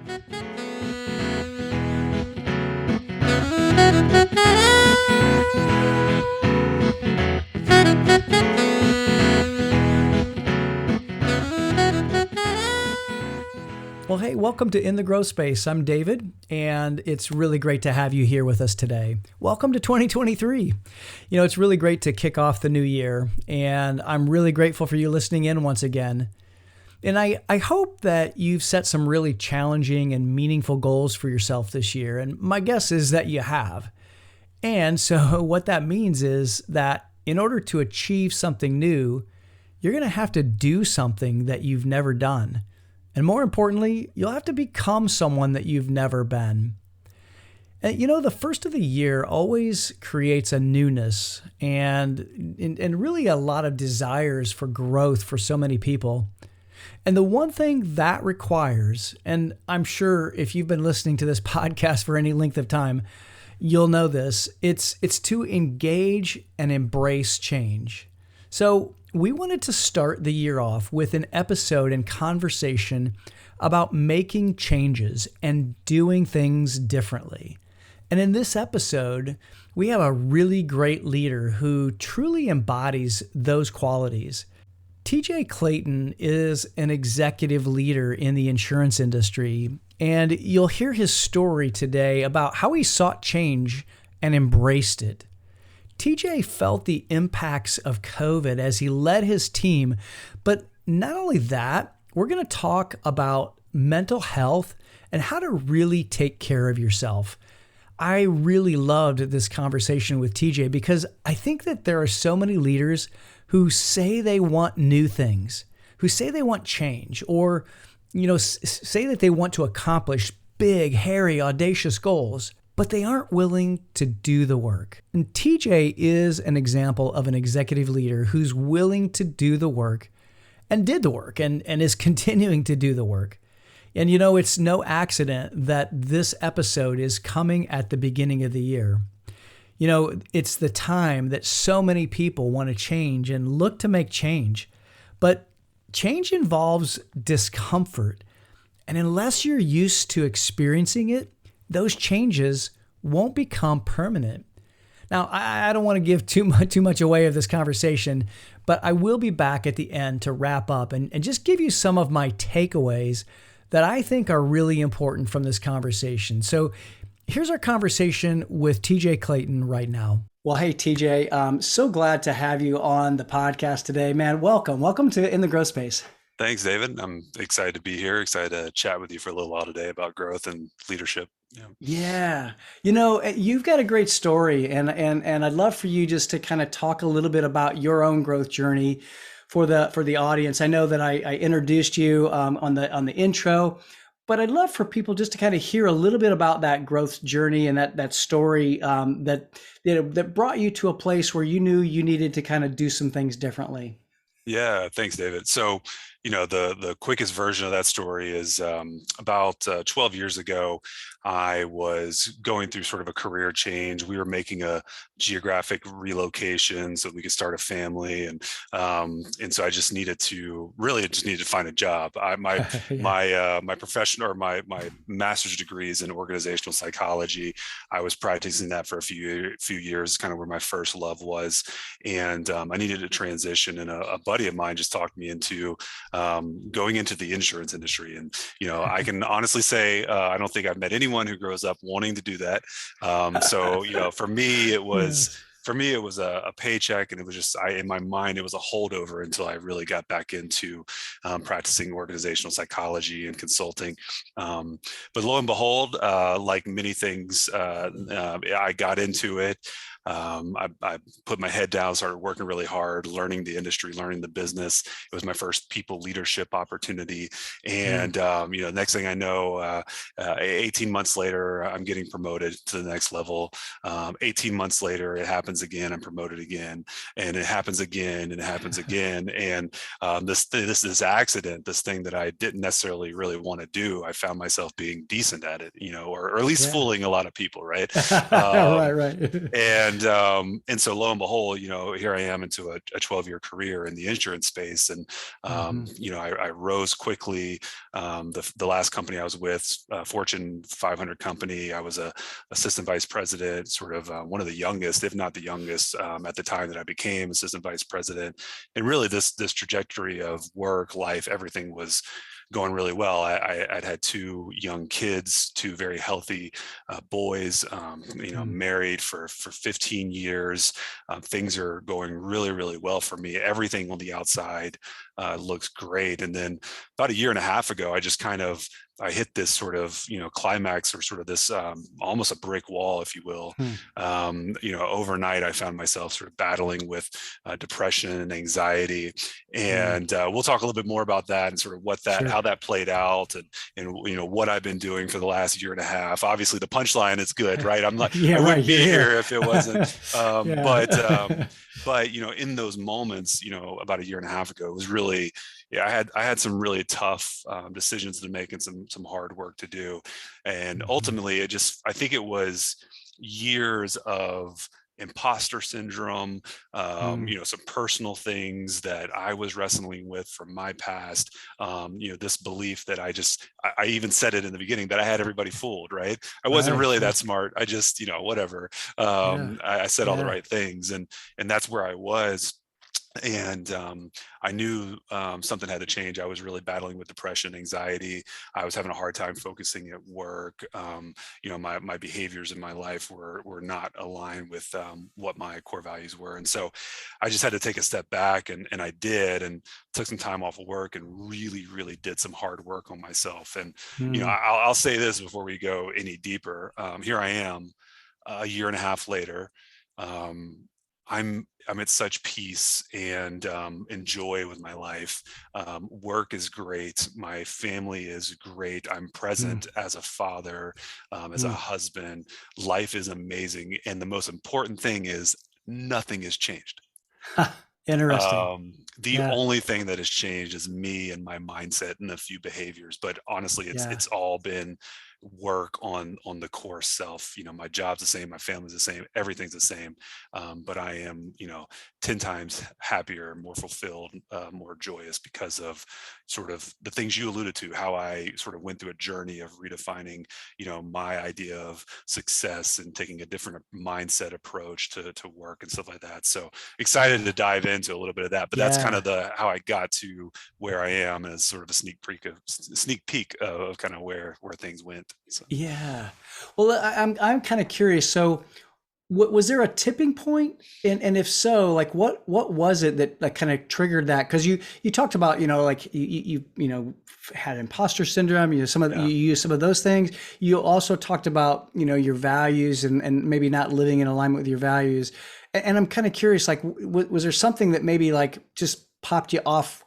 Well, hey, welcome to In the Growth Space. I'm David, and it's really great to have you here with us today. Welcome to 2023. You know, it's really great to kick off the new year, and I'm really grateful for you listening in once again. And I hope that you've set some really challenging and meaningful goals for yourself this year, and my guess is that you have. And so what that means is that in order to achieve something new, you're going to have to do something that you've never done. And more importantly, you'll have to become someone that you've never been. And you know, the first of the year always creates a newness and really a lot of desires for growth for so many people. And the one thing that requires, and I'm sure if you've been listening to this podcast for any length of time, you'll know this, it's to engage and embrace change. So we wanted to start the year off with an episode and conversation about making changes and doing things differently. And in this episode, we have a really great leader who truly embodies those qualities. TJ Clayton is an executive leader in the insurance industry, and you'll hear his story today about how he sought change and embraced it. TJ felt the impacts of COVID as he led his team, but not only that, we're going to talk about mental health and how to really take care of yourself. I really loved this conversation with TJ because I think that there are so many leaders who say they want new things, who say they want change, or say that they want to accomplish big, hairy, audacious goals, but they aren't willing to do the work. And TJ is an example of an executive leader who's willing to do the work and did the work and is continuing to do the work. And you know, it's no accident that this episode is coming at the beginning of the year. You know, it's the time that so many people want to change and look to make change. But change involves discomfort. And unless you're used to experiencing it, those changes won't become permanent. Now, I don't want to give too much away of this conversation, but I will be back at the end to wrap up and just give you some of my takeaways that I think are really important from this conversation. So here's our conversation with TJ Clayton right now. Well, hey, TJ, I'm so glad to have you on the podcast today, man. Welcome to In the Growth Space. Thanks, David. I'm excited to be here, excited to chat with you for a little while today about growth and leadership. Yeah. You know, you've got a great story, and I'd love for you just to kind of talk a little bit about your own growth journey for the audience. I know that I introduced you on the intro, but I'd love for people just to kind of hear a little bit about that growth journey and that story that brought you to a place where you knew you needed to kind of do some things differently. Yeah, thanks, David. So, you know, the quickest version of that story is about 12 years ago, I was going through sort of a career change. We were making a geographic relocation so we could start a family, and so I just needed to find a job. My profession, or my master's degree is in organizational psychology. I was practicing that for a few years, kind of where my first love was, and I needed a transition. And a buddy of mine just talked me into going into the insurance industry. And, you know, I can honestly say, I don't think I've met anyone who grows up wanting to do that. So, you know, for me, it was a paycheck, and it was just, in my mind, it was a holdover until I really got back into practicing organizational psychology and consulting. But lo and behold, like many things, I got into it. I put my head down, started working really hard, learning the industry, learning the business. It was my first people leadership opportunity. And, you know, next thing I know, 18 months later, I'm getting promoted to the next level. 18 months later, it happens again. I'm promoted again, and it happens again, and it happens again. And this accident, this thing that I didn't necessarily really want to do, I found myself being decent at it, you know, or at least fooling a lot of people. Right. Right. And and so lo and behold, here I am into a 12-year career in the insurance space. And, Mm-hmm. I rose quickly. The last company I was with, Fortune 500 company, I was a assistant vice president, sort of one of the youngest, if not the youngest, at the time that I became assistant vice president. And really this trajectory of work, life, everything was going really well. I'd had two young kids, two very healthy boys, Mm-hmm. married for 15 years. Things are going really, really well for me. Everything on the outside looks great. And then about a year and a half ago, I hit this sort of, climax, or sort of this almost a brick wall, if you will. Overnight, I found myself sort of battling with depression and anxiety. Mm-hmm. And we'll talk a little bit more about that and sort of how Sure. that played out, and what I've been doing for the last year and a half. Obviously, the punchline is good, right? Yeah, I right. wouldn't You're be here. here if it wasn't. Um, but Yeah. but in those moments, about a year and a half ago, it was really, yeah, I had some really tough decisions to make and some hard work to do. And Mhm. ultimately, I think it was years of imposter syndrome, Mm. some personal things that I was wrestling with from my past. This belief that I even said it in the beginning, that I had everybody fooled, right? I wasn't Right. really Yeah. that smart. I just, whatever. Yeah. I said all the Yeah. right things, and that's where I was. And I knew something had to change. I was really battling with depression, anxiety. I was having a hard time focusing at work. My behaviors in my life were not aligned with what my core values were. And so I just had to take a step back, and I did, and took some time off of work and really, really did some hard work on myself. And Mm. I'll say this before we go any deeper. Here I am, a year and a half later. Um, I'm at such peace and enjoy with my life. Work is great. My family is great. I'm Mm. present as a father, as a Mm. husband. Life is amazing, and the most important thing is nothing has changed. Interesting. The Yeah. only thing that has changed is me and my mindset and a few behaviors. But honestly, Yeah. it's all been work on the core self. My job's the same, my family's the same, everything's the same. But I am, 10 times happier, more fulfilled, more joyous, because of sort of the things you alluded to, how I sort of went through a journey of redefining, my idea of success and taking a different mindset approach to work and stuff like that. So excited to Yeah. dive into a little bit of that. But that's kind Yeah. of how I got to where I am, as sort of a sneak peek of kind of where things went. So Yeah. Well, I'm kind of curious. So, was there a tipping point? And if so, like what was it that like kind of triggered that? Because you talked about like had imposter syndrome. You yeah. use some of those things. You also talked about your values and maybe not living in alignment with your values. And I'm kind of curious, like was there something that maybe like just popped you off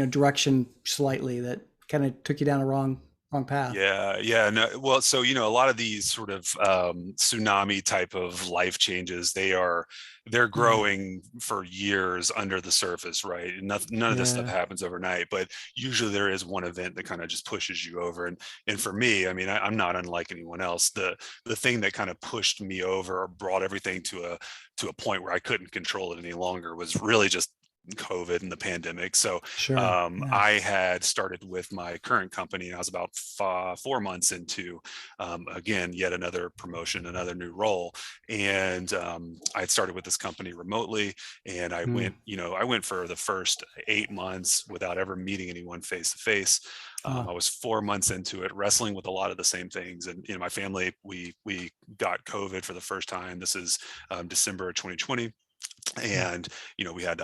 direction slightly that kind of took you down a wrong path? Yeah. No, well, so a lot of these sort of tsunami type of life changes, they're Yeah. growing for years under the surface, right? And none of this stuff Yeah. happens overnight, but usually there is one event that kind of just pushes you over. And for me, I mean, I'm not unlike anyone else. The thing that kind of pushed me over, or brought everything to a point where I couldn't control it any longer, was really just COVID and the pandemic. So Sure. Yeah. I had started with my current company, and I was about 4 months into, again, yet another promotion, another new role. And I had started with this company remotely, and Mm. I went for the first 8 months without ever meeting anyone face to face. I Oh. was 4 months into it, wrestling with a lot of the same things. And my family, we got COVID for the first time. This is December of 2020. Mm. And we had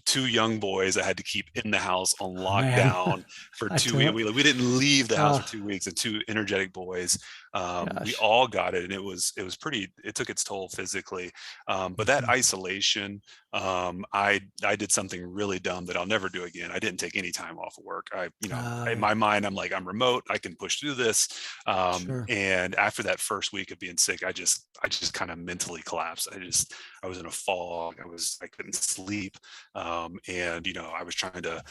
two young boys that had to keep in the house on Man, lockdown for I 2 weeks. don't. We didn't leave the house for Oh 2 weeks, and two energetic boys. We gosh. all got it, and it was pretty. It took its toll physically, but that Mhm. isolation. I did something really dumb that I'll never do again. I didn't take any time off of work. In Oh, my mind, I'm like, I'm remote. I can push through this. sure. And after that first week of being sick, I just kind of mentally collapsed. I was in a fog. I couldn't sleep. And, I was trying to,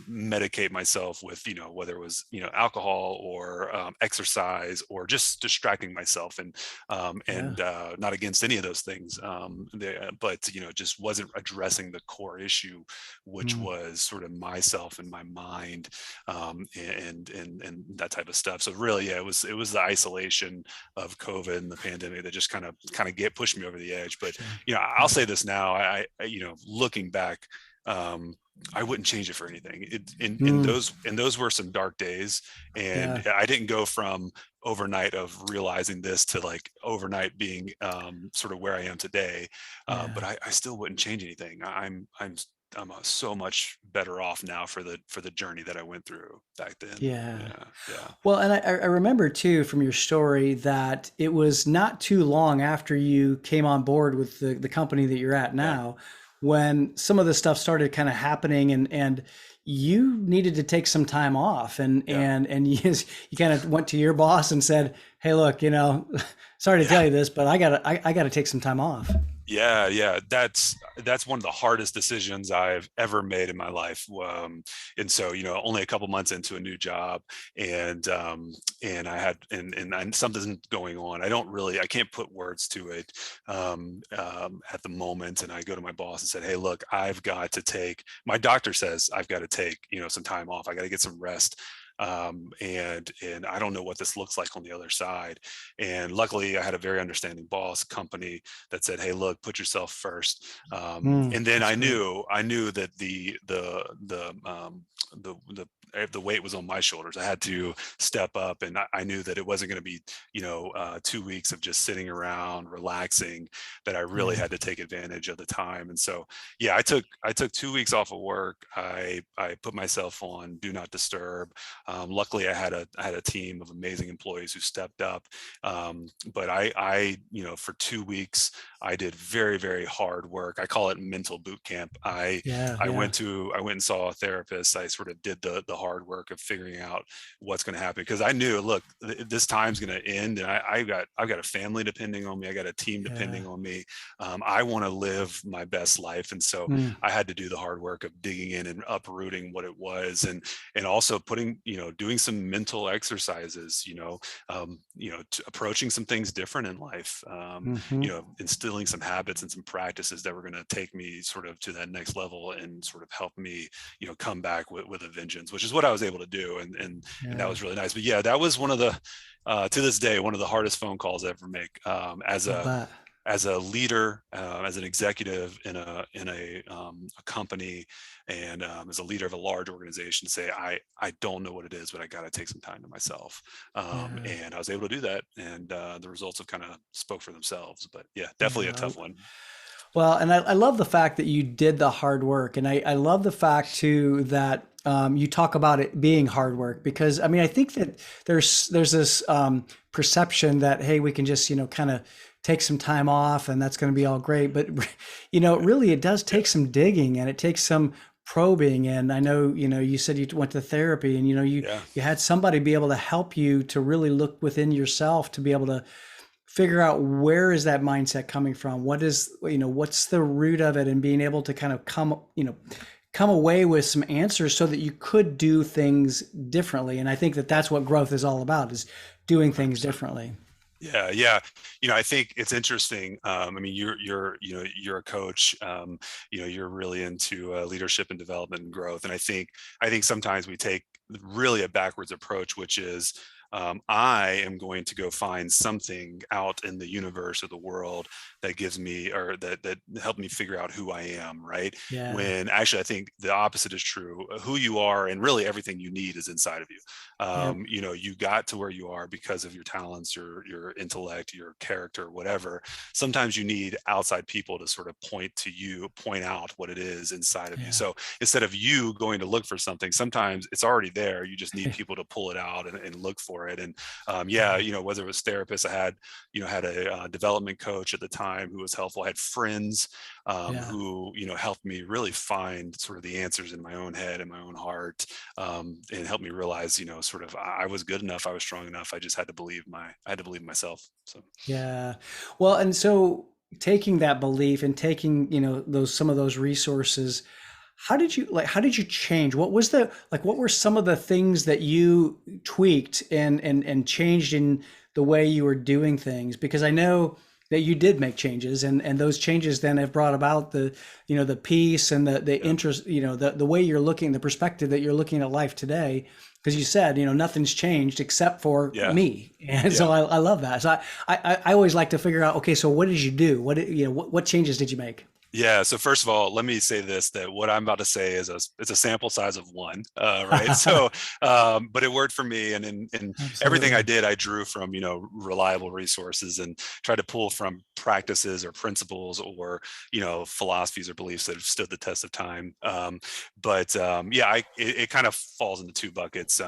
medicate myself with, whether it was, alcohol or exercise or just distracting myself. Yeah. Not against any of those things. But, just wasn't addressing the core issue, which Mm. was sort of myself and my mind, and that type of stuff. So really, yeah, it was the isolation of COVID and the pandemic that just kind of get pushed me over the edge. But Sure. I'll Yeah. say this now, looking back, um, I wouldn't change it for anything. Mm. And those were some dark days, and Yeah. I didn't go from overnight of realizing this to like overnight being sort of where I am today. But Yeah. I still wouldn't change anything. I'm so much better off now for the journey that I went through back then. Yeah. Yeah, yeah, Well, and I remember too from your story that it was not too long after you came on board with the company that you're at yeah, now when some of this stuff started kind of happening and you needed to take some time off yeah, and you kind of went to your boss and said, "Hey, look, sorry to yeah. tell you this, but I gotta take some time off." Yeah, yeah, that's one of the hardest decisions I've ever made in my life. And so, only a couple months into a new job, and I had and something's going on. I can't put words to it at the moment. And I go to my boss and said, "Hey, look, I've got to take. My doctor says I've got to take, some time off. I got to get some rest." And I don't know what this looks like on the other side. And luckily, I had a very understanding boss company that said, "Hey, look, put yourself first." And then That's great. I knew that the weight was on my shoulders. I had to step up, and I knew that it wasn't going to be 2 weeks of just sitting around relaxing. That I really Yeah. had to take advantage of the time. And so, yeah, I took 2 weeks off of work. I put myself on do not disturb. Luckily, I had a team of amazing employees who stepped up. But for 2 weeks, I did very, very hard work. I call it mental boot camp. Yeah. I Yeah. went and saw a therapist. I sort of did the hard work of figuring out what's going to happen because I knew, look, this time's going to end, and I've got a family depending on me. I got a team Yeah. depending on me. I want to live my best life, and so Mm. I had to do the hard work of digging in and uprooting what it was, and also doing some mental exercises, approaching some things different in life, Hmm. instilling some habits and some practices that were going to take me sort of to that next level and sort of help me, come back with a vengeance, which is what I was able to do. And that Yeah. was really nice. But yeah, that was one of the, to this day, one of the hardest phone calls I ever make, I'll bet. as a leader, as an executive in a company, and as a leader of a large organization, to say I don't know what it is, but I got to take some time to myself. Yeah. And I was able to do that, and the results have kind of spoke for themselves. But yeah, definitely a Yeah. tough one. Well, and I love the fact that you did the hard work. And I love the fact too that you talk about it being hard work because I mean, I think that there's this perception that, hey, we can just, kind of take some time off and that's going to be all great. But, really it does Yeah, take some digging and it takes some probing. And I know, you said you went to therapy and, yeah, you had somebody be able to help you to really look within yourself to be able to figure out where is that mindset coming from, what's the root of it, and being able to kind of come away with some answers so that you could do things differently. And I think that that's what growth is all about, is doing things 100%. differently. Yeah, yeah. I think it's interesting. I mean, you're a coach. You're really into leadership and development and growth. And I think sometimes we take really a backwards approach, which is I am going to go find something out in the universe or the world that gives me, or that helped me figure out who I am, right? Yeah. When actually I think the opposite is true. Who you are and really everything you need is inside of you. Yep. You got to where you are because of your talents, your intellect, your character, whatever. Sometimes you need outside people to sort of point out what it is inside of you. Yeah. So instead of you going to look for something, sometimes it's already there. You just need people to pull it out and look for it. And yeah, Yeah. whether it was therapists, I had a development coach at the time who was helpful. I had friends Yeah. who helped me really find sort of the answers in my own head and my own heart, and helped me realize sort of I was good enough, I was strong enough. I just had to believe myself. So Yeah. Well, and so taking that belief and taking, those, some of those resources, how did you change? What was the, like, what were some of the things that you tweaked and changed in the way you were doing things? Because I know that you did make changes, and those changes then have brought about the, the peace and the Yeah. interest, the way you're looking, the perspective that you're looking at life today. Because you said, nothing's changed except for Yeah. me. And so Yeah. I love that. So I always like to figure out, okay, so what did you do? What changes did you make? Yeah. So first of all, let me say this, that what I'm about to say is it's a sample size of one, right? So, but it worked for me. And in everything I Absolutely. did, I drew from, reliable resources and tried to pull from practices or principles or, philosophies or beliefs that have stood the test of time. Yeah, it kind of falls into two buckets.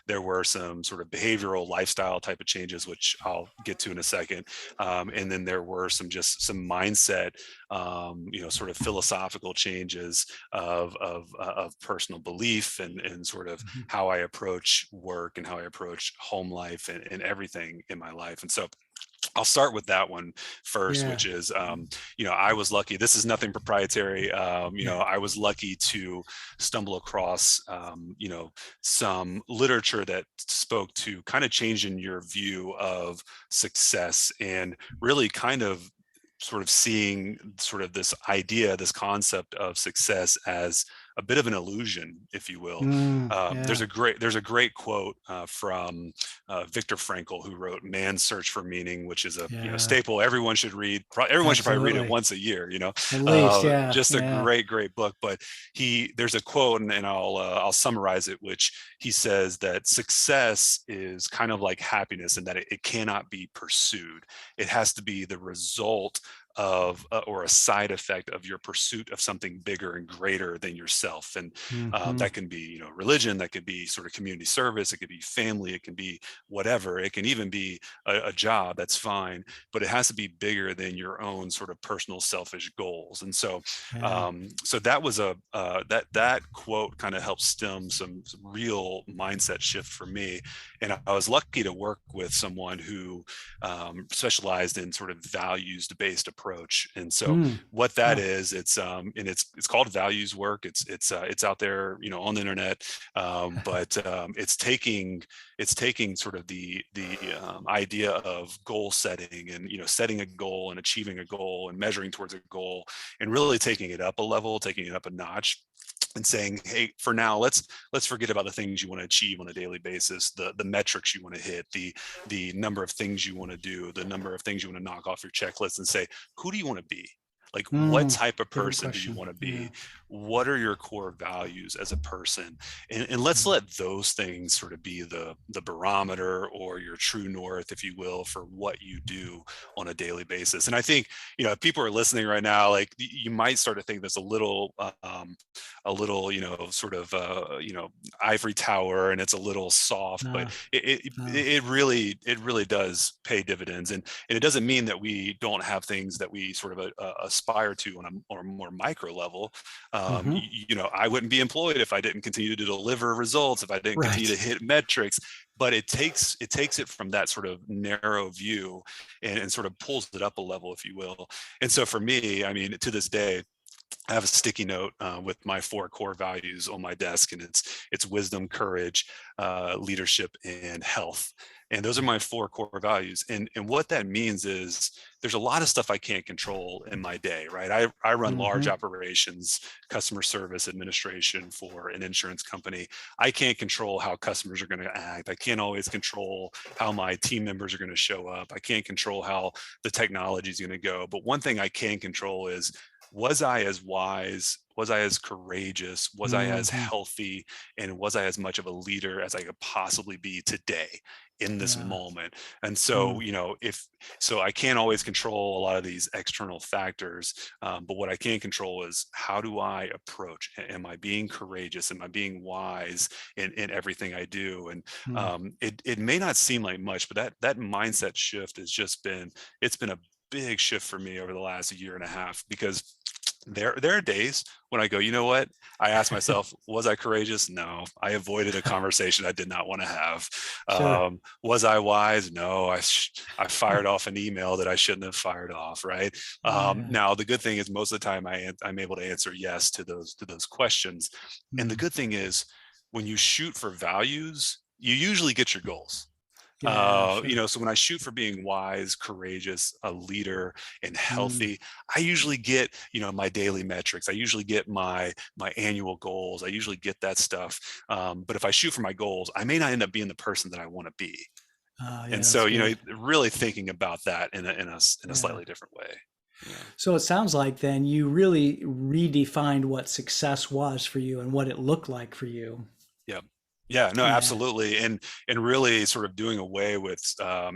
There were some sort of behavioral lifestyle type of changes, which I'll get to in a second. And then there were some mindset, sort of philosophical changes of personal belief and sort of Mhm. how I approach work and how I approach home life and everything in my life. And so I'll start with that one first, Yeah. which is, I was lucky. This is nothing proprietary. Yeah. I was lucky to stumble across, some literature that spoke to kind of changing your view of success and really kind of sort of seeing sort of this idea, this concept of success as a bit of an illusion, if you will. There's Yeah. a great quote from Viktor Frankl, who wrote "Man's Search for Meaning," which is a Yeah. staple. Everyone should read. Everyone should probably read it Absolutely. once a year. At least. Yeah. Just a Yeah. great book. But there's a quote, and I'll summarize it, which he says that success is kind of like happiness, and that it cannot be pursued. It has to be the result of or a side effect of your pursuit of something bigger and greater than yourself. And Hmm. that can be religion, that could be sort of community service, it could be family, it can be whatever, it can even be a job. That's fine, but it has to be bigger than your own sort of personal selfish goals. And so Yeah. so that was that quote kind of helped stem some real mindset shift for me. And I was lucky to work with someone who specialized in sort of values based approach. And so Mm. what that Huh. is, it's called values work. It's out there, on the internet. But it's taking sort of the idea of goal setting and setting a goal and achieving a goal and measuring towards a goal, and really taking it up a level, taking it up a notch, and saying, hey, for now, let's forget about the things you want to achieve on a daily basis, the metrics you want to hit, the number of things you want to do, the number of things you want to knock off your checklist, and say, who do you want to be? Like, what Mm. type of Good person do you question. want to Yeah. be? What are your core values as a person? And let's let those things sort of be the barometer or your true north, if you will, for what you do on a daily basis. And I think, if people are listening right now, like, you might start to think that's a little, sort of, ivory tower, and it's a little soft, but No. No. it really does pay dividends. And it doesn't mean that we don't have things that we sort of aspire to on a more micro level. Hmm. I wouldn't be employed if I didn't continue to deliver results, if I didn't continue to Right. hit metrics. But it takes it from that sort of narrow view and sort of pulls it up a level, if you will. And so for me, I mean, to this day, I have a sticky note with my 4 core values on my desk, and it's wisdom, courage, leadership, and health. And those are my 4 core values. And what that means is there's a lot of stuff I can't control in my day, right? I run large Hmm. operations, customer service administration for an insurance company. I can't control how customers are going to act. I can't always control how my team members are going to show up. I can't control how the technology is going to go. But one thing I can control is, was I as wise? Was I as courageous? Was I as Hmm. healthy? And was I as much of a leader as I could possibly be today in this Yeah. moment? And so, Mm. if so, I can't always control a lot of these external factors, but what I can control is, how do I approach? Am I being courageous? Am I being wise in everything I do? And Mm. it may not seem like much, but that mindset shift has just been, it's been a big shift for me over the last year and a half, because There are days when I go, you know what? I ask myself, was I courageous? No, I avoided a conversation I did not want to have. Sure. Was I wise? No, I fired off an email that I shouldn't have fired off. Right. Yeah. Now the good thing is most of the time I'm able to answer yes to those questions. And the Mm. good thing is when you shoot for values, you usually get your goals. Yeah, sure. So when I shoot for being wise, courageous, a leader, and Mm. healthy, I usually get, my daily metrics. I usually get my annual goals. I usually get that stuff. But if I shoot for my goals, I may not end up being the person that I want to be. And Yeah, that's so, good. really thinking about that in a Yeah. slightly different way. Yeah. So it sounds like then you really redefined what success was for you and what it looked like for you. Yeah. Yeah, no, Yeah. absolutely. And really sort of doing away with,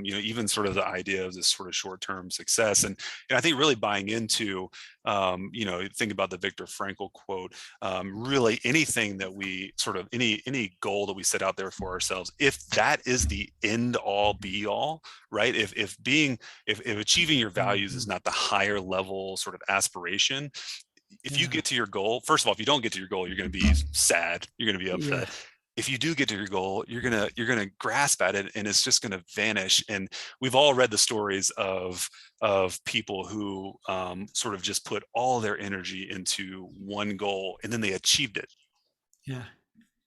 even sort of the idea of this sort of short-term success. And I think really buying into, think about the Viktor Frankl quote, really anything that we sort of, any goal that we set out there for ourselves, if that is the end all be all, right? If achieving your values is Mhm. not the higher level sort of aspiration, if you Yeah. get to your goal, first of all, if you don't get to your goal, you're going to be sad. You're going to be Yeah. upset. If you do get to your goal, you're gonna grasp at it, and it's just going to vanish. And we've all read the stories of people who sort of just put all their energy into one goal, and then they achieved it. Yeah.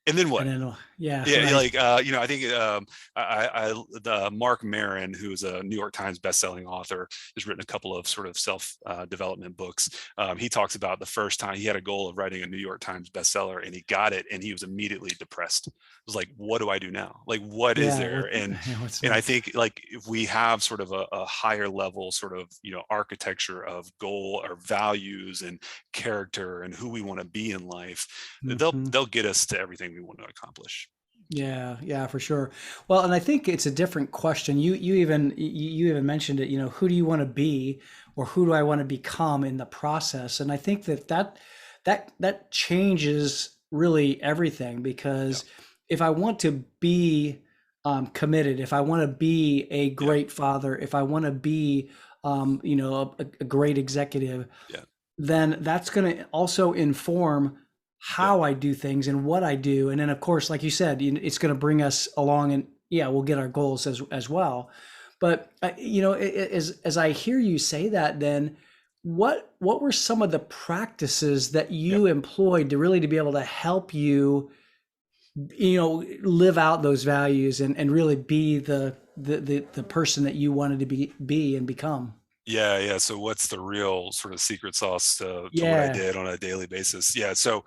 And then And what? then, yeah, Yeah, right. like I think the Mark Maron, who's a New York Times bestselling author, has written a couple of sort of self development books. He talks about the first time he had a goal of writing a New York Times bestseller, and he got it, and he was immediately depressed. It was like, what do I do now? Like, what is Yeah. there? And What's I next? think like if we have sort of a higher level sort of architecture of goal or values and character and who we want to be in life, Hmm. they'll get us to everything we want to accomplish. Yeah, yeah, for sure. Well, and I think it's a different question. You even mentioned it. Who do you want to be, or who do I want to become in the process? And I think that changes really everything Yeah. because if I want to be committed, if I want to be a Yeah. great father, if I want to be a great executive, Yeah. then that's going to also inform Yeah. how I do things and what I do. And then, of course, like you said, it's going to bring us along, and yeah, we'll get our goals as well. But as I hear you say that, then what were some of the practices that Yeah. you employed to be able to help you, live out those values and really be the person that you wanted to be and become? Yeah. Yeah. So what's the real sort of secret sauce to what I Yeah. did on a daily basis? Yeah. So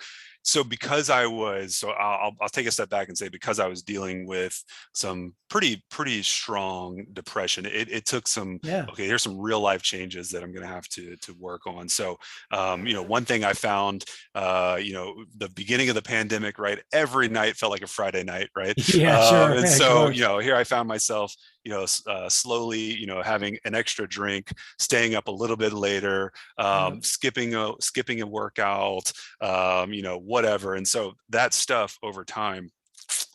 because I'll take a step back and say, because I was dealing with some pretty strong depression, it took some, Yeah. okay, here's some real life changes that I'm going to have to work on. So, one thing I found, the beginning of the pandemic, right? Every night felt like a Friday night, right? Yeah, sure. And Of so, course. here I found myself, slowly, having an extra drink, staying up a little bit later, Yep. skipping a workout, whatever. And so that stuff over time,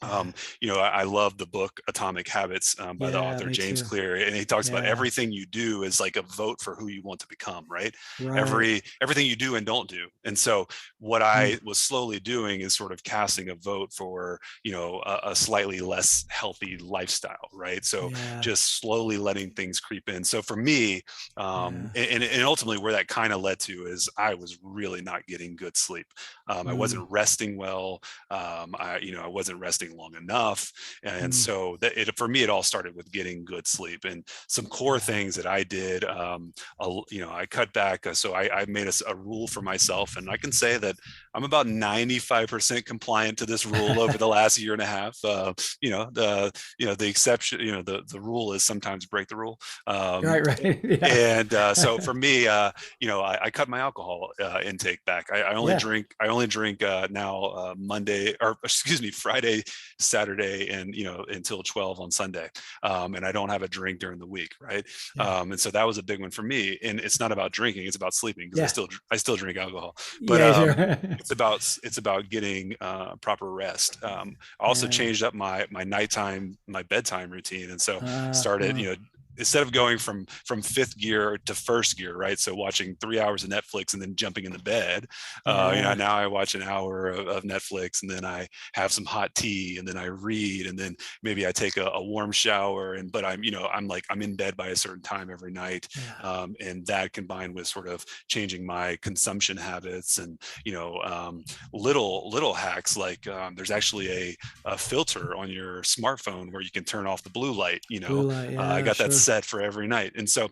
Yeah. I love the book Atomic Habits by the Yeah, author me James too. Clear, and he talks about Yeah. everything you do is like a vote for who you want to become, right? Right. Everything you do and don't do. And so what I Mm. was slowly doing is sort of casting a vote for, a slightly less healthy lifestyle, right? So Yeah. just slowly letting things creep in. So for me, Yeah. and ultimately where that kind of led to is I was really not getting good sleep. I Mm. wasn't resting well. I wasn't resting long enough. And Mm. so for me, it all started with getting good sleep, and some core Yeah. things that I did. I cut back. So I made a rule for myself, and I can say that I'm about 95% compliant to this rule over the last year and a half. The exception, the rule is sometimes break the rule. Right, right. Yeah. And so for me, I cut my alcohol intake back. I only Yeah. drink. I only drink now Monday, or excuse me, Friday, Saturday, and until 12 on Sunday. And I don't have a drink during the week, right? Yeah. And so that was a big one for me. And it's not about drinking; it's about sleeping, because Yeah. I still drink alcohol. But Yeah, sure. it's about getting proper rest. I also Yeah. changed up my bedtime routine, and so started Uh, instead of going from fifth gear to first gear, right? So watching 3 hours of Netflix and then jumping in the bed, Yeah. now I watch an hour of Netflix, and then I have some hot tea, and then I read, and then maybe I take a warm shower, and but I'm in bed by a certain time every night, Yeah. and that combined with sort of changing my consumption habits, and little hacks like there's actually a filter on your smartphone where you can turn off the blue light. Blue light. I Yeah, got that sure. set for every night, and so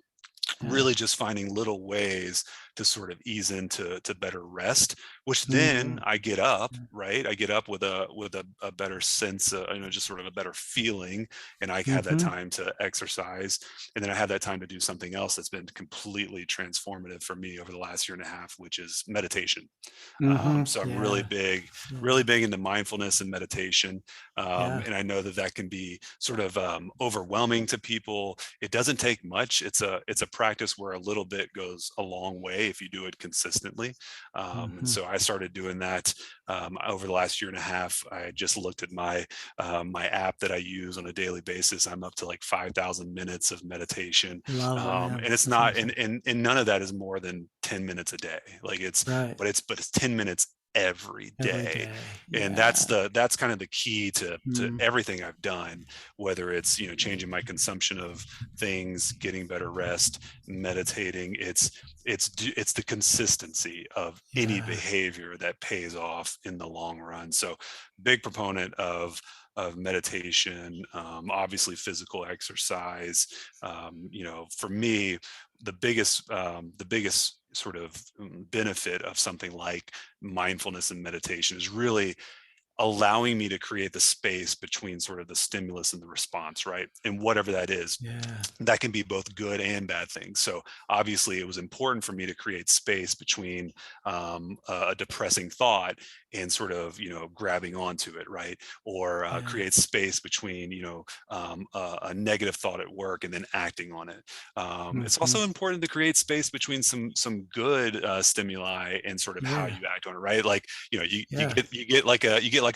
Yeah. really just finding little ways to sort of ease into better rest, which then Hmm. I get up, right? I get up with a better sense, just sort of a better feeling, and I have that Hmm. time to exercise, and then I have that time to do something else that's been completely transformative for me over the last year and a half, which is meditation. Hmm. So I'm Yeah. really big into mindfulness and meditation. Yeah. And I know that that can be sort of overwhelming to people. It doesn't take much. It's a practice where a little bit goes a long way if you do it consistently. And Hmm. so I started doing that over the last year and a half. I just looked at my app that I use on a daily basis. I'm up to like 5,000 minutes of meditation, Love it, man. and it's That's not, awesome. and none of that is more than 10 minutes a day. Like Right. it's 10 minutes every Every day, day. and Yeah. that's kind of the key to Mm. everything I've done, whether it's changing my consumption of things, getting better rest, meditating. It's the consistency of any Yeah. behavior that pays off in the long run. So big proponent of meditation, obviously physical exercise. For me, the biggest sort of benefit of something like mindfulness and meditation is really allowing me to create the space between sort of the stimulus and the response, right? And whatever that is, Yeah. that can be both good and bad things. So obviously, it was important for me to create space between a depressing thought and sort of grabbing onto it, right? Or Yeah. create space between a negative thought at work and then acting on it. It's Hmm. also important to create space between some good stimuli and sort of how Yeah. you act on it, right? Like you Yeah. get like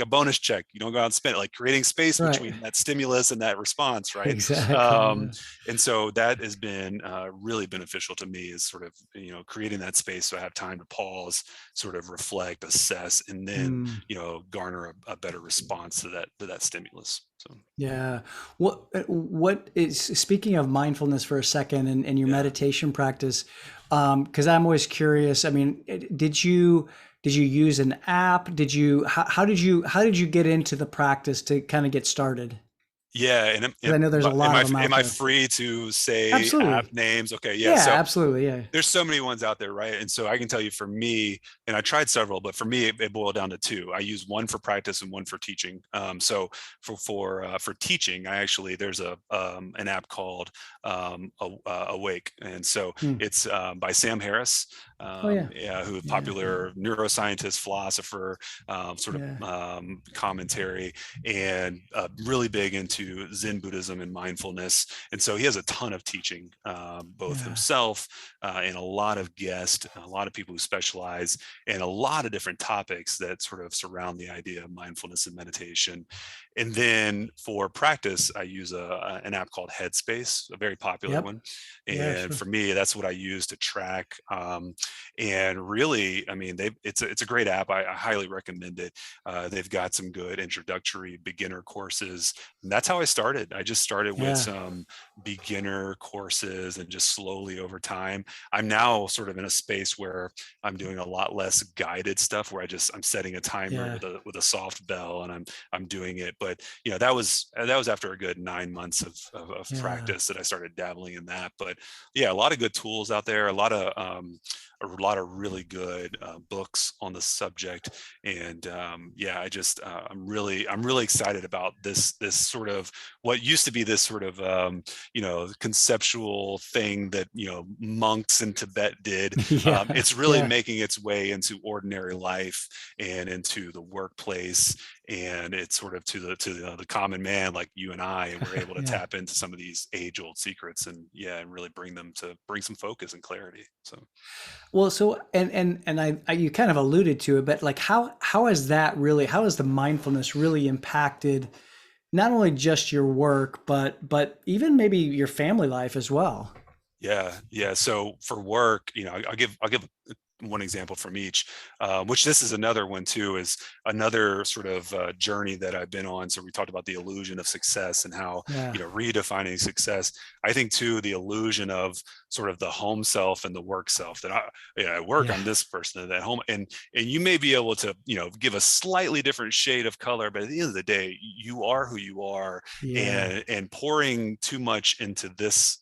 a bonus check. You don't go out and spend it. Like creating space Right. between that stimulus and that response, right? Exactly. Um, Yeah. and so that has been really beneficial to me, is sort of creating that space so I have time to pause, sort of reflect, assess, and then Mm. garner a better response to that stimulus. So Yeah. What is, speaking of mindfulness for a second, and your yeah. meditation practice, because I'm always curious. I mean, did you use an app? How did you get into the practice to kind of get started? Yeah, and am, Because I am, know there's a am lot of I them am out I there. free to say app Absolutely. names? Okay, yeah. Yeah, So absolutely. Yeah. there's so many ones out there, right? And so I can tell you, for me, and I tried several, but for me, it boiled down to two. I use one for practice and one for teaching. So for teaching, I actually, there's an app called Awake, and so Hmm. it's by Sam Harris, Oh yeah. yeah, who is Yeah. popular neuroscientist, philosopher, sort Yeah. of commentary, and really big into Zen Buddhism and mindfulness. And so he has a ton of teaching, both Yeah. himself and a lot of guests, a lot of people who specialize in a lot of different topics that sort of surround the idea of mindfulness and meditation. And then for practice, I use an app called Headspace, a very popular Yep. one. Yeah. And Sure. for me, that's what I use to track. And really, I mean, it's a great app. I highly recommend it. They've got some good introductory beginner courses. And that's how I started. I just started with Yeah. some beginner courses, and just slowly over time, I'm now sort of in a space where I'm doing a lot less guided stuff, where I'm setting a timer Yeah. with a soft bell, and I'm doing it. But that was after a good 9 months of Yeah. practice that I started dabbling in that. But yeah, a lot of good tools out there, a lot of really good books on the subject. And yeah, I'm really excited about this sort of what used to be this sort of conceptual thing that monks in Tibet did. Yeah. It's really Yeah. making its way into ordinary life and into the workplace, and it's sort of to the common man like you and I, and we're able to Yeah. tap into some of these age-old secrets, and yeah, and really bring some focus and clarity. So Well, so and I you kind of alluded to it, but like how has the mindfulness really impacted not only just your work, but even maybe your family life as well. Yeah, yeah. So for work, I'll give one example from each, which this is another one too, is another sort of journey that I've been on. So we talked about the illusion of success and how, Yeah. redefining success. I think too, the illusion of sort of the home self and the work self that at work, Yeah. I'm this person, and at home, and you may be able to, give a slightly different shade of color, but at the end of the day, you are who you are. Yeah. And pouring too much into this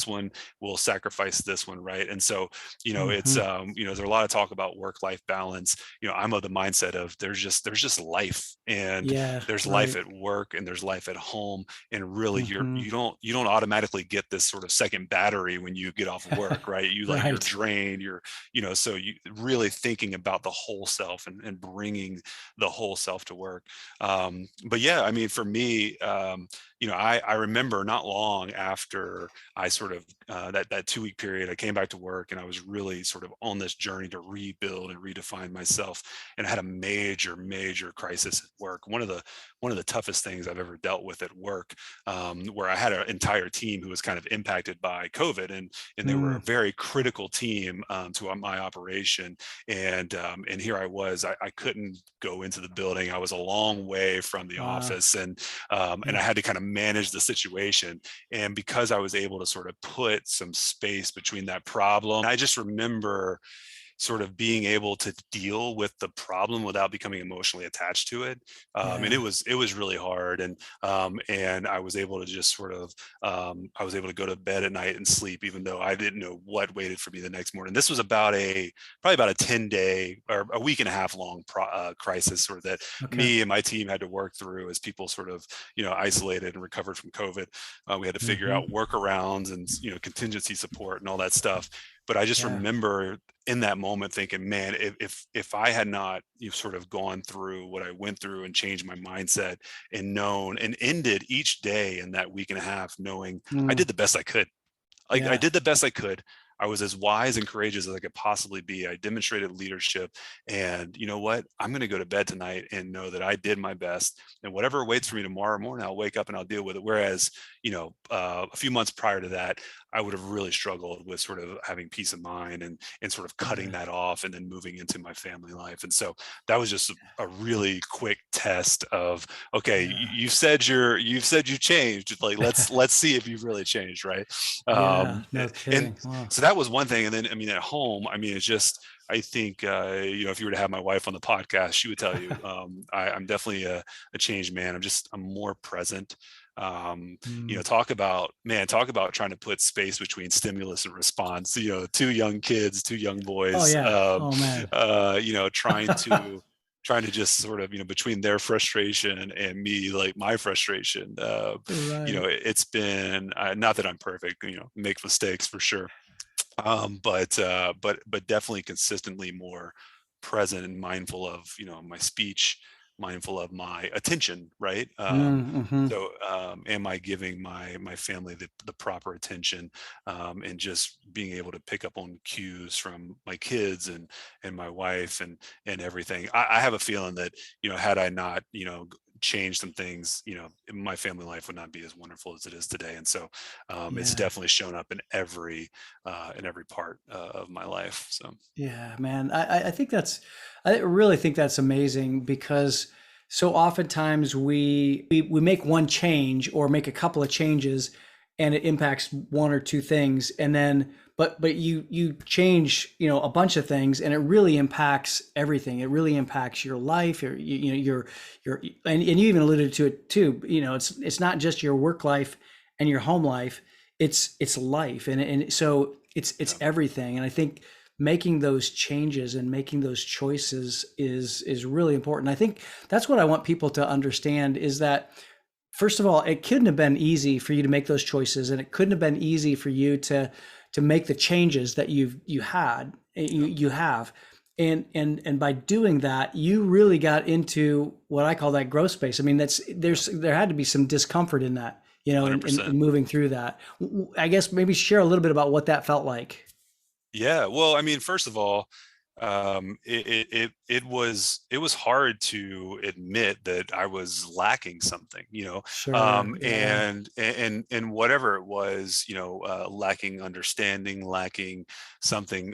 one will sacrifice this one, right? And so, it's Hmm. there's a lot of talk about work-life balance. I'm of the mindset of there's just life, and Yeah. there's life Right. at work, and there's life at home, and really Hmm. you don't automatically get this sort of second battery when you get off work, right? You're Right. drained, so you really thinking about the whole self, and bringing the whole self to work. But yeah, I mean, for me, I remember not long after I sort of that 2 week period, I came back to work, and I was really sort of on this journey to rebuild and redefine myself. And I had a major crisis at work. One of the toughest things I've ever dealt with at work, where I had an entire team who was kind of impacted by COVID, and they were a Mm. very critical team to my operation. And here I was, I couldn't go into the building. I was a long way from the Wow. office, and Yeah. I had to kind of manage the situation. And because I was able to sort of put some space between that problem, I just remember sort of being able to deal with the problem without becoming emotionally attached to it. And it Yeah. was it was really hard. And I was able to just sort of I was able to go to bed at night and sleep, even though I didn't know what waited for me the next morning. This was probably about a 10-day or a week and a half long crisis, or that Okay. me and my team had to work through as people sort of isolated and recovered from COVID. We had to figure Hmm. out workarounds and contingency support and all that stuff. But I just Yeah. remember in that moment thinking, man, if I had not sort of gone through what I went through and changed my mindset and known and ended each day in that week and a half knowing I Mm. did the best I could. Like, I Yeah. did the best I could. I was as wise and courageous as I could possibly be. I demonstrated leadership. And you know what? I'm going to go to bed tonight and know that I did my best. And whatever waits for me tomorrow morning, I'll wake up and I'll deal with it. Whereas, a few months prior to that, I would have really struggled with sort of having peace of mind, and sort of cutting Yeah. that off and then moving into my family life. And so that was just a really quick test of, okay, Yeah. you've said you changed. Like, let's see if you've really changed, right? Yeah. Um, No and kidding. Wow. so that was one thing. And then, I mean, at home, I mean, it's just, I think, if you were to have my wife on the podcast, she would tell you, I'm definitely a changed man. I'm more present. Mm. Talk about trying to put space between stimulus and response. Two young kids, two young Oh boys, yeah. Oh man. trying to just sort of, between their frustration and me, like my frustration. Right. It's been, not that I'm perfect, make mistakes for sure, but definitely consistently more present and mindful of my speech, mindful of my attention, right? Mm-hmm. Am I giving my family the proper attention, and just being able to pick up on cues from my kids and my wife and everything. I have a feeling that had I not changed some things, my family life would not be as wonderful as it is today. And so it's Yeah. definitely shown up in every part of my life. So Yeah, man. I think I really think that's amazing because so oftentimes we make one change or make a couple of changes and it impacts one or two things. And then, but you change, a bunch of things and it really impacts everything. It really impacts your life, and you even alluded to it too. It's not just your work life and your home life. It's life. And so it's yeah, everything. And I think making those changes and making those choices is really important. I think that's what I want people to understand is that first of all, it couldn't have been easy for you to make those choices, and it couldn't have been easy for you to make the changes that yeah, you have. And by doing that, you really got into what I call that growth space. I mean, there had to be some discomfort in that, in 100%. moving through that. I guess maybe share a little bit about what that felt like. Yeah. Well, I mean, first of all, It was hard to admit that I was lacking something, Sure. Yeah. and whatever it was, lacking understanding, lacking something,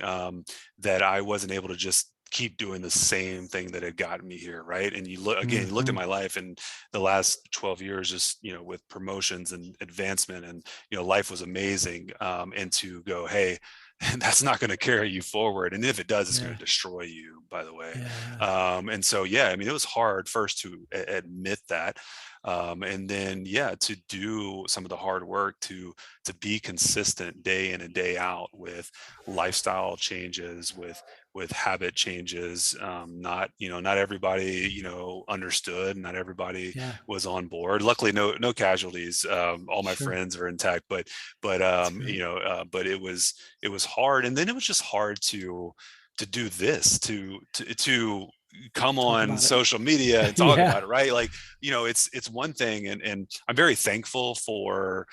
that I wasn't able to just keep doing the same thing that had gotten me here, right? And you look again, you looked at Hmm. my life in the last 12 years, just with promotions and advancement, and life was amazing, and to go, hey, and that's not going to carry you forward, and if it does, it's going Yeah. to destroy you, by the way. Yeah. And so, yeah, I mean, it was hard first to admit that, and then, yeah, to do some of the hard work to be consistent day in and day out with lifestyle changes, with habit changes. Not everybody understood, not everybody Yeah. was on board. Luckily, no casualties. All my Sure. friends are intact, but That's great. but it was hard, and then it was just hard to do this, to come Talk on about it. social media and talk Yeah. about it, right? Like, it's one thing, and I'm very thankful for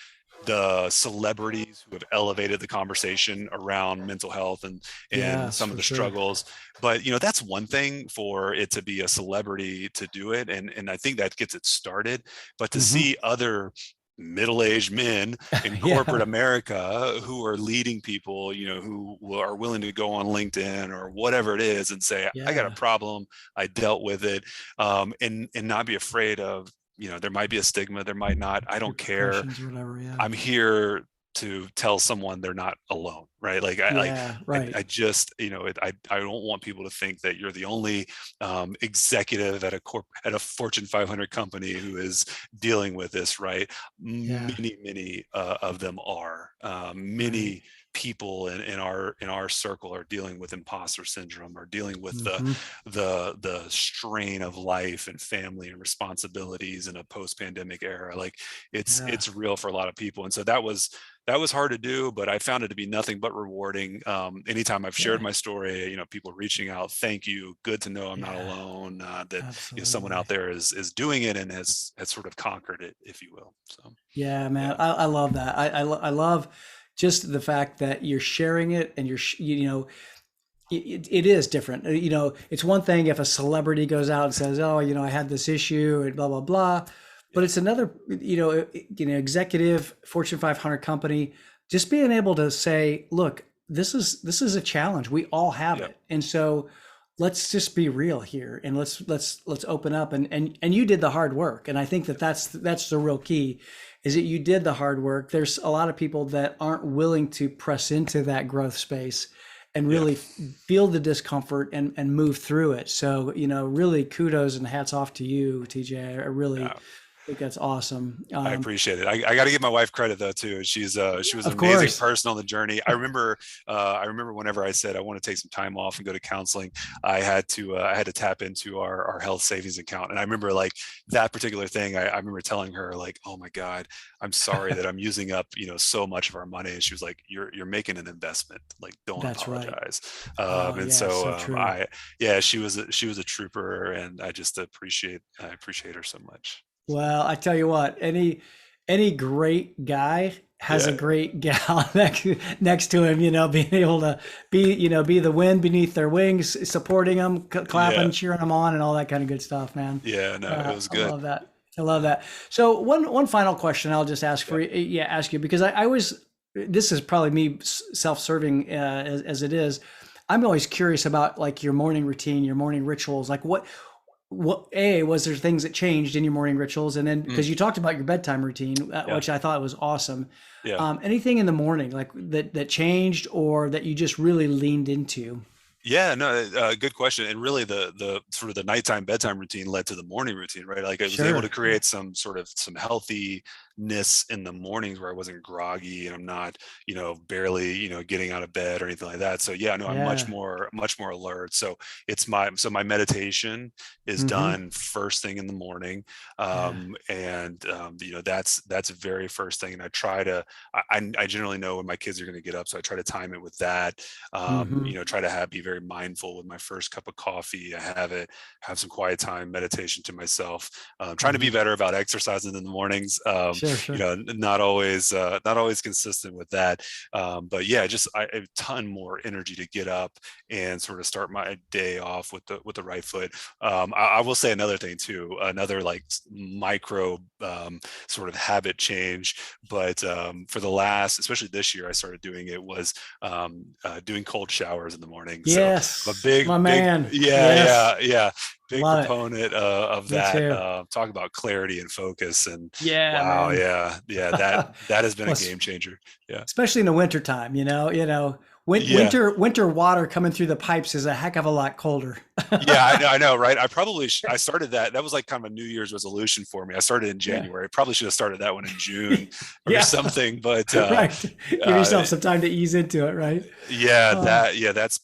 the celebrities who have elevated the conversation around mental health and Yes, some of for the sure. struggles. But that's one thing for it to be a celebrity to do it, and I think that gets it started. But to Hmm. see other middle-aged men in corporate Yeah. America who are leading people, who are willing to go on LinkedIn or whatever it is and say, I got a Yeah. problem, I dealt with it, and not be afraid of, there might be a stigma, there might not, I don't care. Repercussions or whatever. Yeah. I'm here to tell someone they're not alone, right? Like, Yeah. Right. I just, I don't want people to think that you're the only executive at a Fortune 500 company who is dealing with this, right? Yeah. Many of them are. Right. Many people in our circle are dealing with imposter syndrome, or dealing with Hmm. the strain of life and family and responsibilities in a post-pandemic era. Like, it's Yeah. it's real for a lot of people, and so that was hard to do, but I found it to be nothing but rewarding. Anytime I've shared Yeah. my story, people reaching out, thank you, good to know I'm not Yeah. alone, that someone Absolutely. out there is doing it and has sort of conquered it, if you will. So, Yeah, man. yeah, I love that. I love just the fact that you're sharing it and it is different. It's one thing if a celebrity goes out and says, "Oh, I had this issue and blah blah blah," but yeah, it's another, executive Fortune 500 company just being able to say, "Look, this is a challenge. We all have yeah, it, and so let's just be real here and let's open up." And you did the hard work, and I think that that's the real key, is that you did the hard work. There's a lot of people that aren't willing to press into that growth space and yeah, really feel the discomfort and move through it. So, really kudos and hats off to you, TJ. I really yeah. think that's awesome. I appreciate it. I got to give my wife credit though too. She was an Of amazing course. person on the journey. I remember whenever I said I want to take some time off and go to counseling, I had to tap into our health savings account. And I remember, like, that particular thing. I remember telling her, like, oh my God, I'm sorry that I'm using up so much of our money. And she was like, you're making an investment. Like, don't That's right. apologize. Oh, And yeah, so, so true. I yeah, she was a trooper, and I appreciate her so much. So, Well, I tell you what, any great guy has a yeah. great gal next to him, being able to be the wind beneath their wings, supporting them, Yeah. clapping, cheering them on, and all that kind of good stuff, man. Yeah, no, it was I good. love that. I love that. So one final question I'll just ask Yeah. for you, yeah, ask you, because I always, this is probably me self-serving, as it is. I'm always curious about, like, your morning routine, your morning rituals, like was there things that changed in your morning rituals, and then Mm, because you talked about your bedtime routine, yeah. which I thought was awesome. Yeah. Anything in the morning, like that changed, or that you just really leaned into? Yeah, no, good question. And really, the sort of the nighttime bedtime routine led to the morning routine, right? Like, I was able to Sure. Yeah. create some healthiness in the mornings where I wasn't groggy, and I'm not, barely, getting out of bed or anything like that. So, yeah, no, I'm much Yeah. more alert. So my meditation is Mm-hmm. done first thing in the morning, Yeah. and that's very first thing. And I generally know when my kids are going to get up, so I try to time it with that. Mm-hmm. Try to be very mindful with my first cup of coffee. Have some quiet time, meditation to myself. Trying to be Mm-hmm. better about exercising in the mornings. Sure. not always consistent with that. But yeah, just I have a ton more energy to get up and sort of start my day off with the right foot. I will say another thing too, another like micro sort of habit change, but for the last, especially this year, I started doing it was doing cold showers in the morning. So I'm a Yes, my man. yeah, big Love it. proponent of Me that. too. Talk about clarity and focus, and Yeah, wow, man. that has been a Well, game changer. Yeah, especially in the wintertime, yeah. winter water coming through the pipes is a heck of a lot colder. Yeah, I know, right? I probably I started that. That was like kind of a New Year's resolution for me. I started in Yeah. January. I probably should have started that one in June or Yeah. something. But Right. Give uh, yourself some time to ease into it, right? that's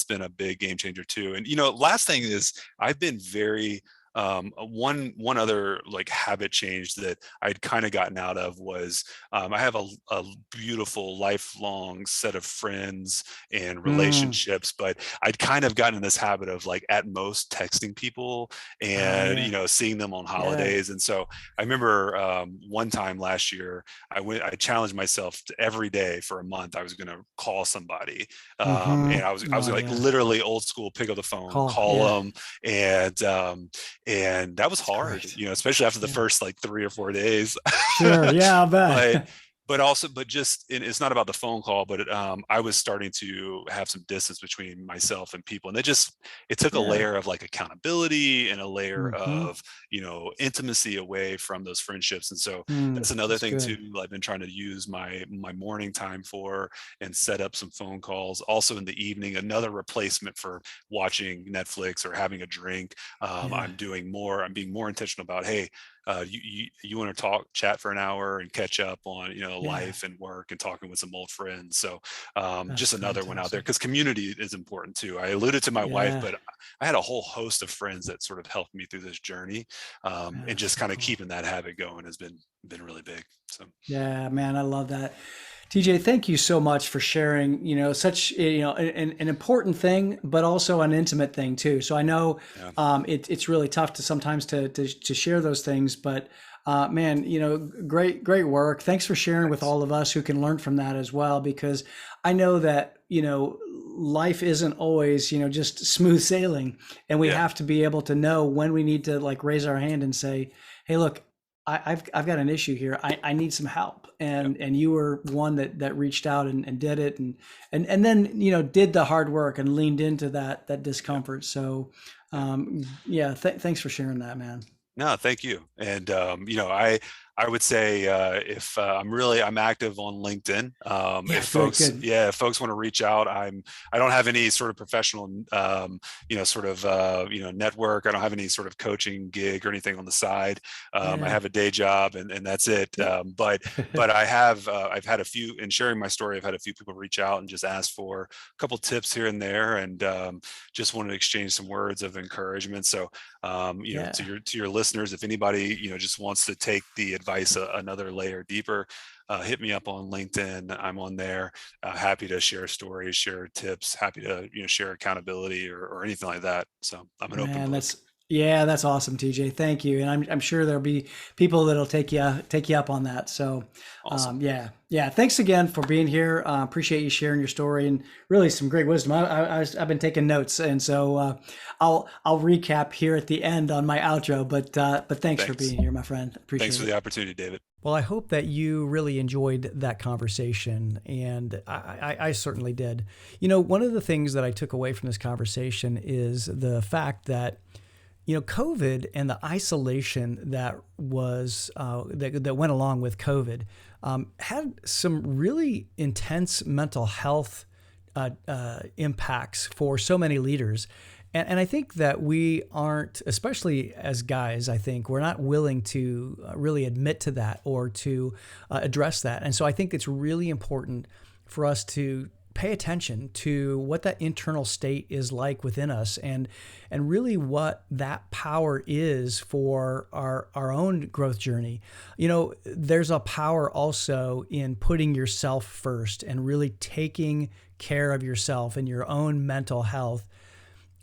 been a big game changer too. And last thing is I've been very one other like habit change that I'd kind of gotten out of was I have a beautiful lifelong set of friends and Mm. relationships, but I'd kind of gotten in this habit of like at most texting people Oh and yeah. seeing them on Yeah. holidays. And so I remember one time last year I challenged myself to every day for a month I was going to call somebody, Mm-hmm. and I was Oh like yeah. literally old school, pick up the phone, Call. call Yeah. them, and that was That's hard, great. especially after the Yeah. first like 3 or 4 days. Sure. Yeah, I'll but bet. but just it's not about the phone call, but I was starting to have some distance between myself and people, and it took a Yeah. layer of like accountability and a layer Mm-hmm. of intimacy away from those friendships. And so Mm, that's another that's thing good. too I've been trying to use my morning time for, and set up some phone calls also in the evening, another replacement for watching Netflix or having a drink. Yeah. I'm being more intentional about, hey, you want to chat for an hour and catch up on Yeah. life and work and talking with some old friends. So That's just another one out there, fantastic. because community is important too. I alluded to my wife, Yeah. but I had a whole host of friends that sort of helped me through this journey, Man, and that's just so kind of cool. keeping that habit going has been really big. So Yeah, man, I love that. TJ, thank you so much for sharing, such, an important thing, but also an intimate thing too. So I know yeah, it's really tough to sometimes to share those things, but man, great work. Thanks for sharing with thanks. all of us who can learn from that as well, because I know that, life isn't always, just smooth sailing, and we Yeah, have to be able to know when we need to like raise our hand and say, hey, look, I've got an issue here. I need some help. yeah, And you were one that reached out and did it, and then did the hard work and leaned into that yeah, discomfort. So yeah. yeah, thanks for sharing that, man. No, thank you. And I would say if I'm active on LinkedIn. Yeah, good. If folks want to reach out, I don't have any sort of professional network. I don't have any sort of coaching gig or anything on the side. I Yeah. have a day job, and that's it. Yep. But I've had a few, in sharing my story, I've had a few people reach out and just ask for a couple tips here and there, and just wanted to exchange some words of encouragement. So Yeah. to your listeners, if anybody just wants to take the advice another layer deeper, hit me up on LinkedIn. I'm on there. Happy to share stories, share tips. Happy to share accountability or anything like that. So I'm an open Man, book. that's awesome, TJ. Thank you, and I'm sure there'll be people that'll take you up on that. So, Awesome. yeah. Thanks again for being here. Appreciate you sharing your story and really some great wisdom. I've been taking notes, and so I'll recap here at the end on my outro. But thanks for Thanks. being here, my friend. Thanks Appreciate for it. the opportunity, David. Well, I hope that you really enjoyed that conversation, and I certainly did. One of the things that I took away from this conversation is the fact that COVID and the isolation that was that went along with COVID had some really intense mental health impacts for so many leaders. And I think that we aren't, especially as guys, I think we're not willing to really admit to that or to address that. And so I think it's really important for us to pay attention to what that internal state is like within us, and really what that power is for our own growth journey. There's a power also in putting yourself first and really taking care of yourself and your own mental health.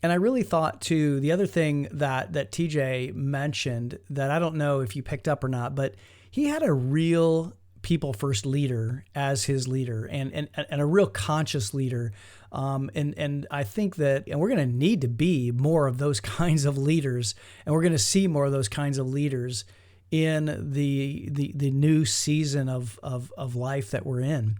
And I really thought too, the other thing that TJ mentioned that I don't know if you picked up or not, but he had a real people first leader as his leader, and a real conscious leader. And I think that, and we're going to need to be more of those kinds of leaders, and we're going to see more of those kinds of leaders in the new season of life that we're in.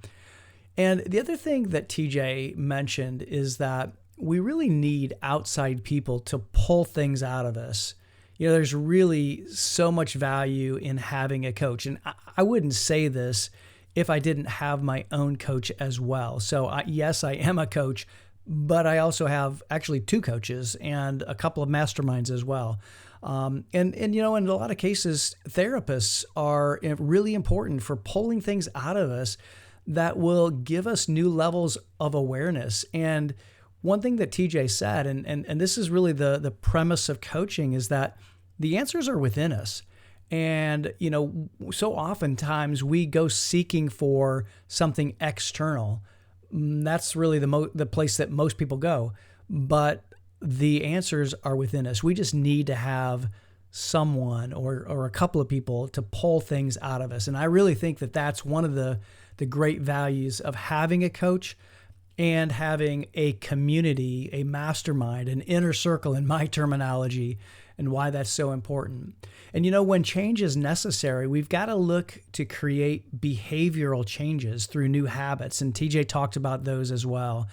And the other thing that TJ mentioned is that we really need outside people to pull things out of us. There's really so much value in having a coach. And I wouldn't say this if I didn't have my own coach as well. So yes, I am a coach, but I also have actually 2 coaches and a couple of masterminds as well. And in a lot of cases, therapists are really important for pulling things out of us that will give us new levels of awareness. And one thing that TJ said, and this is really the premise of coaching, is that the answers are within us. And, so oftentimes we go seeking for something external. That's really the place that most people go. But the answers are within us. We just need to have someone or a couple of people to pull things out of us. And I really think that that's one of the great values of having a coach and having a community, a mastermind, an inner circle in my terminology, and why that's so important. And when change is necessary, we've got to look to create behavioral changes through new habits. And TJ talked about those as well.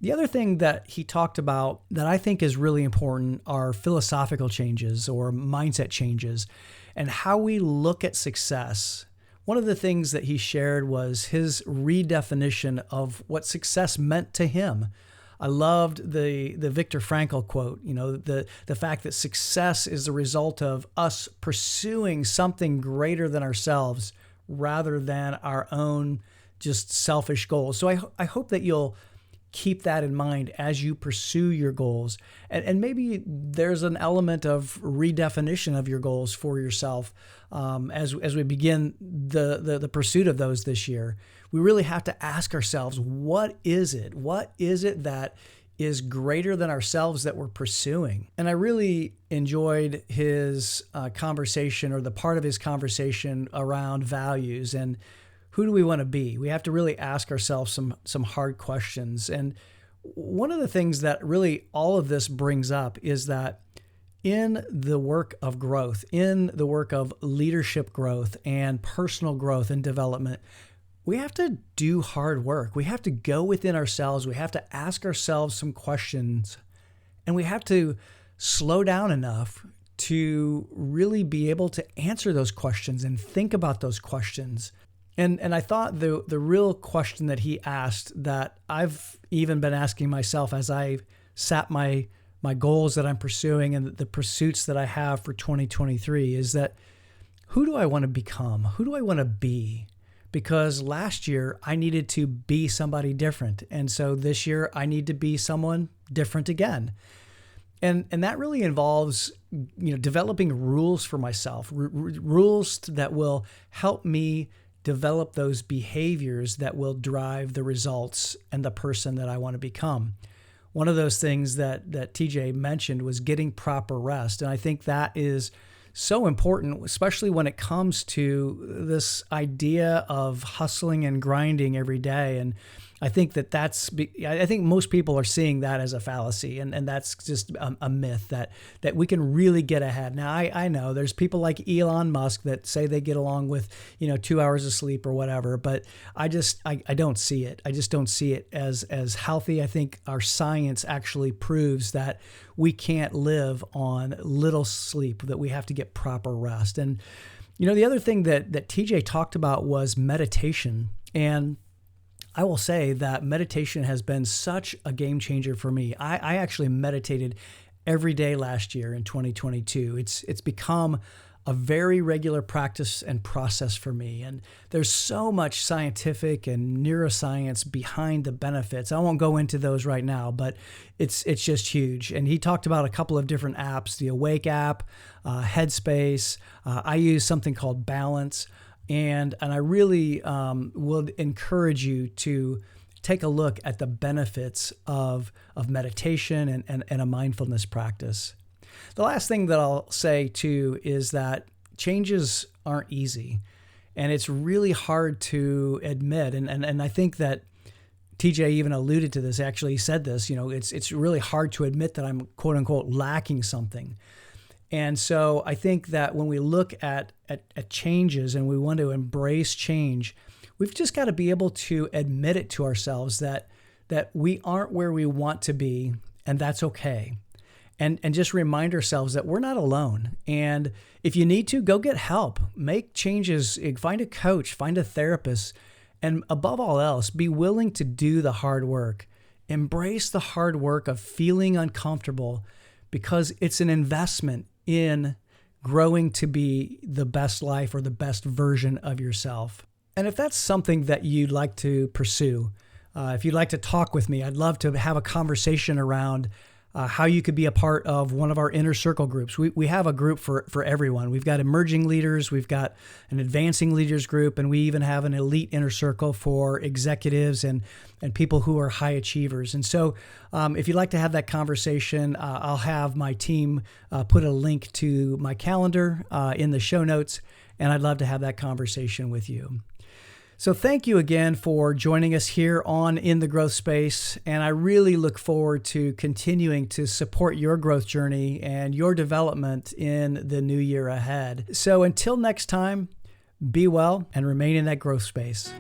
The other thing that he talked about that I think is really important are philosophical changes or mindset changes and how we look at success. One of the things that he shared was his redefinition of what success meant to him. I loved the Viktor Frankl quote, the fact that success is the result of us pursuing something greater than ourselves rather than our own just selfish goals. So I hope that you'll keep that in mind as you pursue your goals. And maybe there's an element of redefinition of your goals for yourself as we begin the pursuit of those this year. We really have to ask ourselves, what is it? What is it that is greater than ourselves that we're pursuing? And I really enjoyed his conversation, or the part of his conversation around values and who do we want to be? We have to really ask ourselves some hard questions. And one of the things that really all of this brings up is that in the work of growth, in the work of leadership growth and personal growth and development, we have to do hard work. We have to go within ourselves. We have to ask ourselves some questions, and we have to slow down enough to really be able to answer those questions and think about those questions. And I thought the real question that he asked, that I've even been asking myself as I sat my goals that I'm pursuing and the pursuits that I have for 2023, is that who do I want to become? Who do I want to be? Because last year I needed to be somebody different. And so this year I need to be someone different again. And that really involves, developing rules for myself, rules that will help me develop those behaviors that will drive the results and the person that I want to become. One of those things that TJ mentioned was getting proper rest. And I think that is so important, especially when it comes to this idea of hustling and grinding every day. And I think I think most people are seeing that as a fallacy, and that's just a myth that we can really get ahead. Now, I know there's people like Elon Musk that say they get along with 2 hours of sleep or whatever, but I don't see it. I just don't see it as healthy. I think our science actually proves that we can't live on little sleep, that we have to get proper rest. And the other thing that TJ talked about was meditation. And I will say that meditation has been such a game changer for me. I actually meditated every day last year in 2022. It's become a very regular practice and process for me. And there's so much scientific and neuroscience behind the benefits. I won't go into those right now, but it's just huge. And he talked about a couple of different apps, the Awake app, Headspace. I use something called Balance. And I really would encourage you to take a look at the benefits of meditation and a mindfulness practice. The last thing that I'll say too is that changes aren't easy. And it's really hard to admit. And I think that TJ even alluded to this, actually said this, it's really hard to admit that I'm quote unquote lacking something. And so I think that when we look at changes and we want to embrace change, we've just got to be able to admit it to ourselves that we aren't where we want to be, and that's okay. And just remind ourselves that we're not alone. And if you need to, go get help, make changes, find a coach, find a therapist, and above all else, be willing to do the hard work. Embrace the hard work of feeling uncomfortable, because it's an investment in growing to be the best life or the best version of yourself. And if that's something that you'd like to pursue, if you'd like to talk with me, I'd love to have a conversation around how you could be a part of one of our inner circle groups. We have a group for everyone. We've got emerging leaders, we've got an advancing leaders group, and we even have an elite inner circle for executives and people who are high achievers. And so if you'd like to have that conversation, I'll have my team put a link to my calendar in the show notes, and I'd love to have that conversation with you. So thank you again for joining us here on In the Growth Space, and I really look forward to continuing to support your growth journey and your development in the new year ahead. So until next time, be well and remain in that growth space.